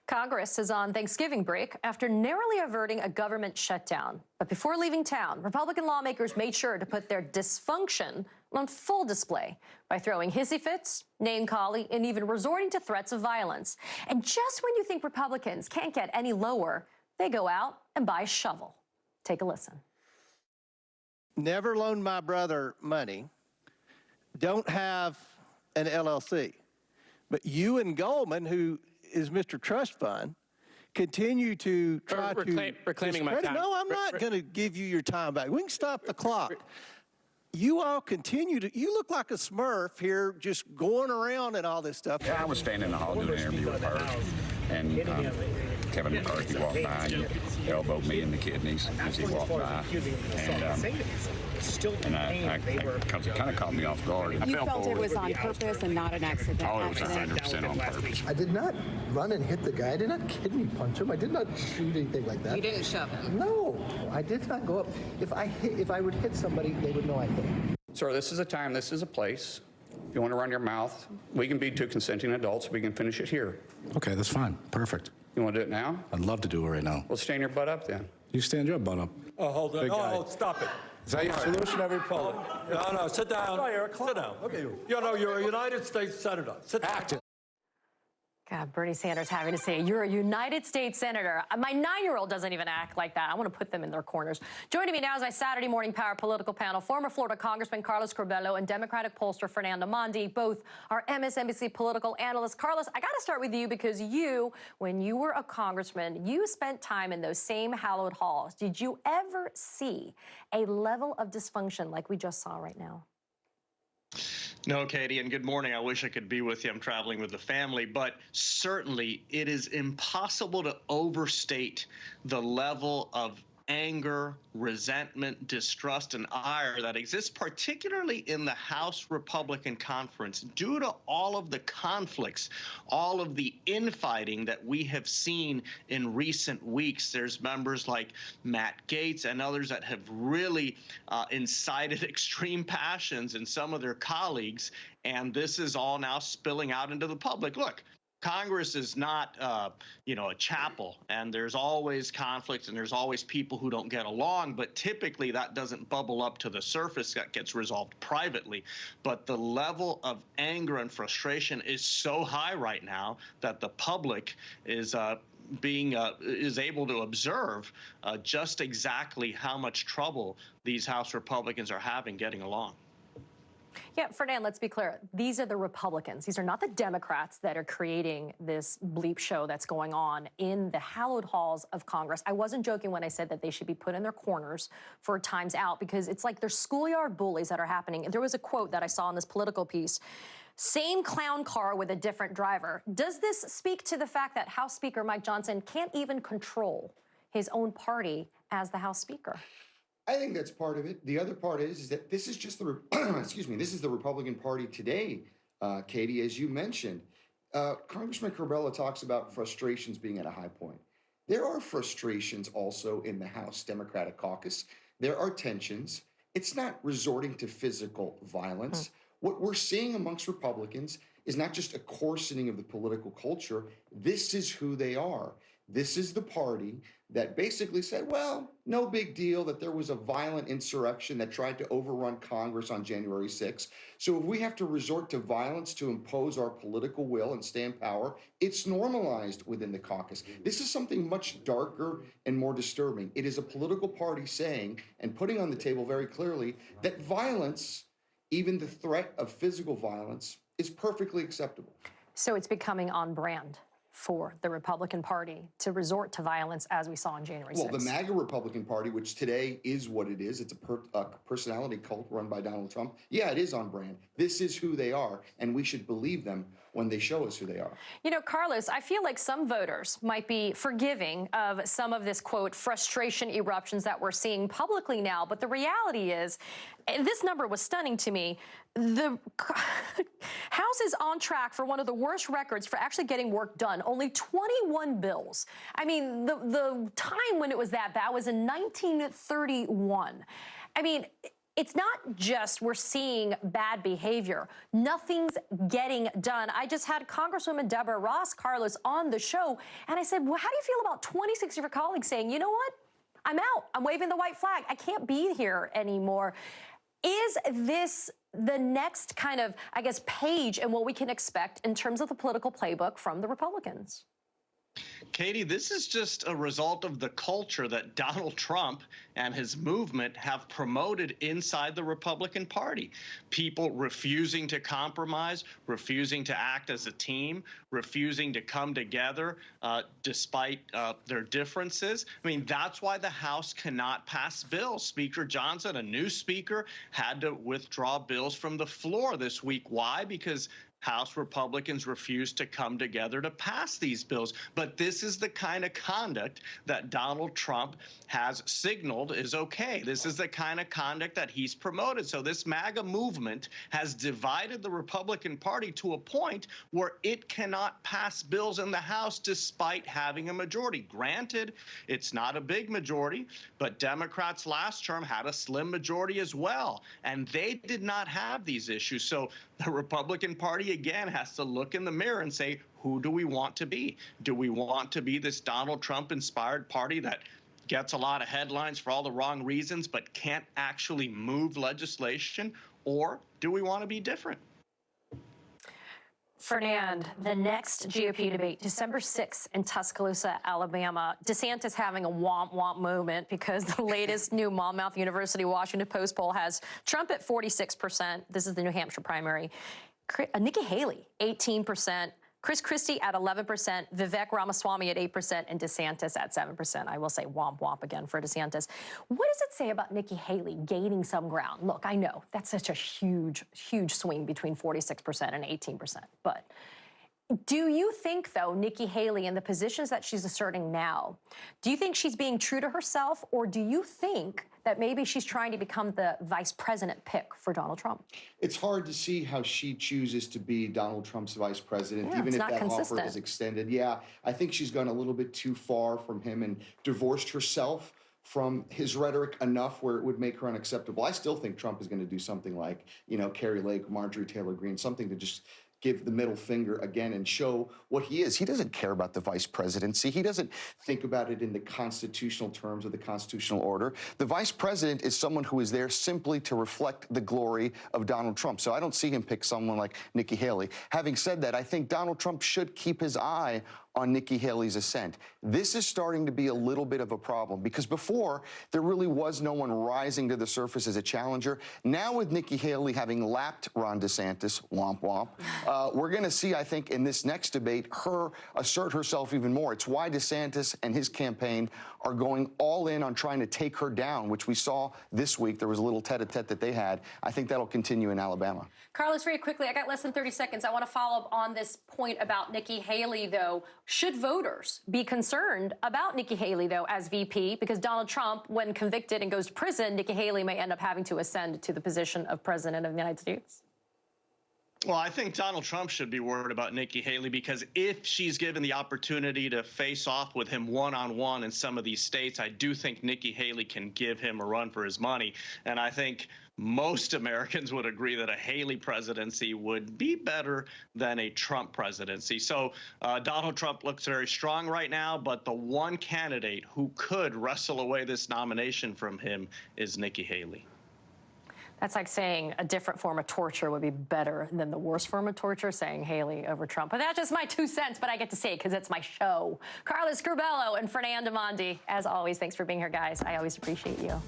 Congress is on Thanksgiving break after narrowly averting a government shutdown. But before leaving town, Republican lawmakers made sure to put their dysfunction on full display by throwing hissy fits, name-calling, and even resorting to threats of violence. And just when you think Republicans can't get any lower, they go out and buy a shovel. Take a listen. Never loaned my brother money. Don't have an LLC. But you and Goldman, who is Mr. Trust Fund, continue to try to reclaiming my time. No, I'm not going to give you your time back. We can stop the clock. You all continue to, you look like a Smurf here just going around and all this stuff. Yeah, I was standing in the hall doing an interview with her, and Kevin McCarthy walked by and elbowed me in the kidneys as he walked by. And I kind of caught me off guard. You felt it was on purpose and not an accident? Oh, it was 100% on purpose. I did not run and hit the guy. I did not kidney punch him. I did not shoot anything like that. You didn't shove him? No, I did not go up. If I would hit somebody, they would know I hit him. Sir, this is a time, this is a place. If you want to run your mouth, we can be two consenting adults. We can finish it here. Okay, that's fine. Perfect. You want to do it now? I'd love to do it right now. Well, stand your butt up then. You stand your butt up. Oh, hold on. Oh, stop it. Is that your solution, every poll? No, sit down. Sit down. Okay. You're a United States Senator. Sit down. Act it. God, Bernie Sanders having to say, you're a United States Senator. My 9-year-old doesn't even act like that. I want to put them in their corners. Joining me now is my Saturday Morning Power political panel, former Florida Congressman Carlos Curbelo and Democratic pollster Fernand. Both are MSNBC political analysts. Carlos, I got to start with you because you, when you were a congressman, you spent time in those same hallowed halls. Did you ever see a level of dysfunction like we just saw right now? No, Katie, and good morning. I wish I could be with you. I'm traveling with the family, but certainly it is impossible to overstate the level of anger, resentment, distrust, and ire that exists, particularly in the House Republican Conference, due to all of the conflicts, all of the infighting that we have seen in recent weeks. There's members like Matt Gaetz and others that have really incited extreme passions in some of their colleagues, and this is all now spilling out into the public. Look, Congress is not, a chapel, and there's always conflict and there's always people who don't get along, but typically that doesn't bubble up to the surface. That gets resolved privately. But the level of anger and frustration is so high right now that the public is is able to observe just exactly how much trouble these House Republicans are having getting along. Yeah, Fernand, let's be clear. These are the Republicans. These are not the Democrats that are creating this bleep show that's going on in the hallowed halls of Congress. I wasn't joking when I said that they should be put in their corners for times out because it's like they're schoolyard bullies that are happening. There was a quote that I saw in this political piece. Same clown car with a different driver. Does this speak to the fact that House Speaker Mike Johnson can't even control his own party as the House Speaker? I think that's part of it. The other part is that this is just the, this is the Republican Party today, Katie, as you mentioned. Congressman Curbelo talks about frustrations being at a high point. There are frustrations also in the House Democratic caucus. There are tensions. It's not resorting to physical violence. What we're seeing amongst Republicans is not just a coarsening of the political culture. This is who they are. This is the party that basically said, well, no big deal that there was a violent insurrection that tried to overrun Congress on January 6th. So if we have to resort to violence to impose our political will and stay in power, it's normalized within the caucus. This is something much darker and more disturbing. It is a political party saying and putting on the table very clearly that violence, even the threat of physical violence, is perfectly acceptable. So it's becoming on brand for the Republican Party to resort to violence as we saw on January 6th. Well, the MAGA Republican Party, which today is what it is, it's a personality cult run by Donald Trump. Yeah, it is on brand. This is who they are, and we should believe them when they show us who they are. You know, Carlos, I feel like some voters might be forgiving of some of this, quote, frustration eruptions that we're seeing publicly now. But the reality is, and this number was stunning to me, the House is on track for one of the worst records for actually getting work done. Only 21 bills. I mean, the time when it was that bad was in 1931. I mean, it's not just we're seeing bad behavior. Nothing's getting done. I just had Congresswoman Deborah Ross Carlos on the show, and I said, well, how do you feel about 26 of your colleagues saying, you know what? I'm out. I'm waving the white flag. I can't be here anymore. Is this the next kind of, I guess, page in what we can expect in terms of the political playbook from the Republicans? Katie, this is just a result of the culture that Donald Trump and his movement have promoted inside the Republican Party. People refusing to compromise, refusing to act as a team, refusing to come together despite their differences. I mean, that's why the House cannot pass bills. Speaker Johnson, a new speaker, had to withdraw bills from the floor this week. Why? Because House Republicans refused to come together to pass these bills. But this is the kind of conduct that Donald Trump has signaled is okay. This is the kind of conduct that he's promoted. So this MAGA movement has divided the Republican Party to a point where it cannot pass bills in the House despite having a majority. Granted, it's not a big majority, but Democrats last term had a slim majority as well, and they did not have these issues. So the Republican Party, again, has to look in the mirror and say, who do we want to be? Do we want to be this Donald Trump-inspired party that gets a lot of headlines for all the wrong reasons but can't actually move legislation? Or do we want to be different? Fernand, the next GOP debate, December 6th in Tuscaloosa, Alabama. DeSantis having a womp-womp moment because the latest new Monmouth University Washington Post poll has Trump at 46%. This is the New Hampshire primary. Nikki Haley, 18%. Chris Christie at 11%, Vivek Ramaswamy at 8%, and DeSantis at 7%. I will say womp womp again for DeSantis. What does it say about Nikki Haley gaining some ground? Look, I know that's such a huge, huge swing between 46% and 18%. But do you think, though, Nikki Haley in the positions that she's asserting now, do you think she's being true to herself, or do you think that maybe she's trying to become the vice president pick for Donald Trump? It's hard to see how she chooses to be Donald Trump's vice president, Yeah, even if that consistent. offer is extended. Yeah, I think she's gone a little bit too far from him and divorced herself from his rhetoric enough where it would make her unacceptable. I still think Trump is going to do something like, Carrie Lake, Marjorie Taylor Greene, something to just give the middle finger again and show what he is. He doesn't care about the vice presidency. He doesn't think about it in the constitutional terms of the constitutional order. The vice president is someone who is there simply to reflect the glory of Donald Trump. So I don't see him pick someone like Nikki Haley. Having said that, I think Donald Trump should keep his eye on Nikki Haley's ascent. This is starting to be a little bit of a problem because before there really was no one rising to the surface as a challenger. Now with Nikki Haley having lapped Ron DeSantis, womp womp, we're going to see, I think, in this next debate, her assert herself even more. It's why DeSantis and his campaign are going all in on trying to take her down, which we saw this week. There was a little tete-a-tete that they had. I think that'll continue in Alabama. Carlos, very quickly, I got less than 30 seconds. I want to follow up on this point about Nikki Haley, though. Should voters be concerned about Nikki Haley, though, as VP? Because Donald Trump, when convicted and goes to prison, Nikki Haley may end up having to ascend to the position of president of the United States. Well, I think Donald Trump should be worried about Nikki Haley because if she's given the opportunity to face off with him one-on-one in some of these states, I do think Nikki Haley can give him a run for his money. And I think most Americans would agree that a Haley presidency would be better than a Trump presidency. So Donald Trump looks very strong right now, but the one candidate who could wrestle away this nomination from him is Nikki Haley. That's like saying a different form of torture would be better than the worst form of torture, saying Haley over Trump. But that's just my 2 cents, but I get to say it because it's my show. Carlos Curbelo and Fernand, as always, thanks for being here, guys. I always appreciate you.